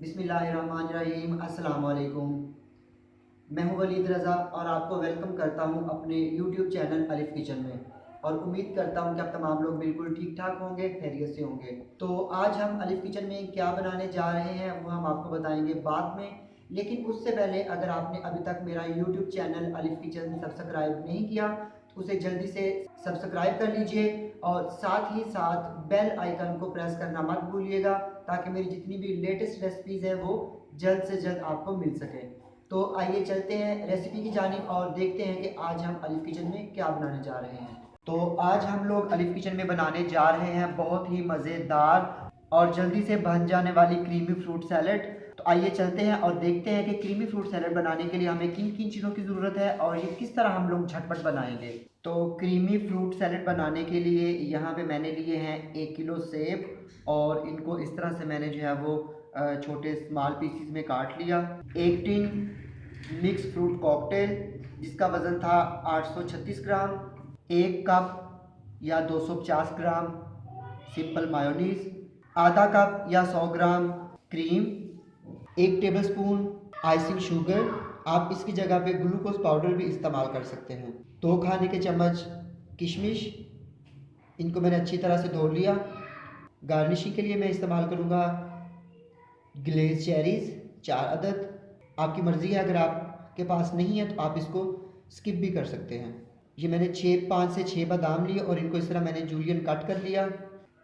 बिस्मिल्लाहिर्रहमानिर्रहीम। अस्सलाम वालेकुम। मैं हूं वलीद रज़ा और आपको वेलकम करता हूं अपने यूट्यूब चैनल अलिफ किचन में, और उम्मीद करता हूं कि आप तमाम लोग बिल्कुल ठीक ठाक होंगे, खैरियत से होंगे। तो आज हम अलिफ किचन में क्या बनाने जा रहे हैं वो हम आपको बताएंगे बाद में। लेकिन उससे पहले अगर आपने अभी तक मेरा यूट्यूब चैनल अलिफ किचन सब्सक्राइब नहीं किया तो उसे जल्दी से सब्सक्राइब कर लीजिए और साथ ही साथ बेल आइकन को प्रेस करना मत भूलिएगा, ताकि मेरी जितनी भी लेटेस्ट रेसिपीज़ हैं वो जल्द से जल्द आपको मिल सके। तो आइए चलते हैं रेसिपी की जानिब और देखते हैं कि आज हम अलिफ किचन में क्या बनाने जा रहे हैं। तो आज हम लोग अलिफ किचन में बनाने जा रहे हैं बहुत ही मज़ेदार और जल्दी से बन जाने वाली क्रीमी फ्रूट सैलड। तो आइए चलते हैं और देखते हैं कि क्रीमी फ्रूट सैलड बनाने के लिए हमें किन किन चीज़ों की ज़रूरत है और ये किस तरह हम लोग झटपट बनाएंगे। तो क्रीमी फ्रूट सैलड बनाने के लिए यहाँ पे मैंने लिए हैं 1 किलो सेब, और इनको इस तरह से मैंने जो है वो छोटे स्मॉल पीसीज में काट लिया। 1 टिन मिक्स फ्रूट कॉकटेल जिसका वज़न था 836 ग्राम। 1 कप या 250 ग्राम सिंपल मायोनीज़। आधा कप या 100 ग्राम क्रीम। 1 टेबलस्पून आइसिंग शुगर, आप इसकी जगह पे ग्लूकोज पाउडर भी इस्तेमाल कर सकते हैं। 2 खाने के चम्मच किशमिश, इनको मैंने अच्छी तरह से धो लिया। गार्निशिंग के लिए मैं इस्तेमाल करूँगा ग्लेज चेरीज़ 4 अदद। आपकी मर्ज़ी है, अगर आपके पास नहीं है तो आप इसको स्किप भी कर सकते हैं। ये मैंने 5 से 6 बादाम लिए और इनको इस तरह मैंने जूलियन कट कर लिया।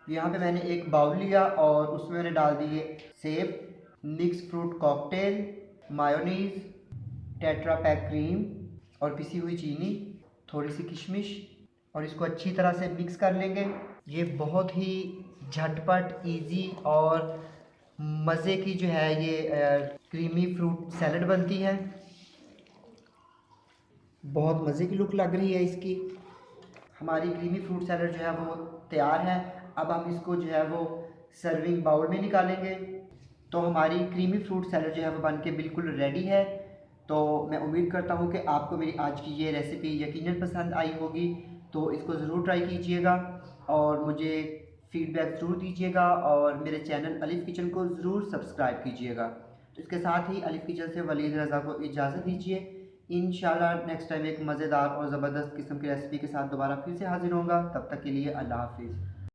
यहाँ पे मैंने एक बाउल लिया और उसमें मैंने डाल दिए सेब, mix fruit cocktail, mayonnaise, tetra pack cream और पिसी हुई चीनी, थोड़ी सी किशमिश, और इसको अच्छी तरह से मिक्स कर लेंगे। ये बहुत ही झटपट, इजी और मज़े की जो है ये क्रीमी फ्रूट सैलड बनती है। बहुत मज़े की लुक लग रही है इसकी। हमारी क्रीमी फ्रूट सैलड जो है वो तैयार है। अब हम इसको जो है वो सर्विंग बाउल में निकालेंगे। तो हमारी क्रीमी फ्रूट सैलड जो है वो बन के बिल्कुल रेडी है। तो मैं उम्मीद करता हूँ कि आपको मेरी आज की ये रेसिपी यकीनन पसंद आई होगी। तो इसको ज़रूर ट्राई कीजिएगा और मुझे फ़ीडबैक ज़रूर दीजिएगा, और मेरे चैनल अलिफ किचन को ज़रूर सब्सक्राइब कीजिएगा। तो इसके साथ ही अलिफ किचन से वलीद रज़ा को इजाज़त दीजिए। इंशाल्लाह नेक्स्ट टाइम एक मज़ेदार और ज़बरदस्त किस्म की रेसिपी के साथ दोबारा फिर से हाज़िर होऊंगा। तब तक के लिए अल्लाह हाफ़िज़।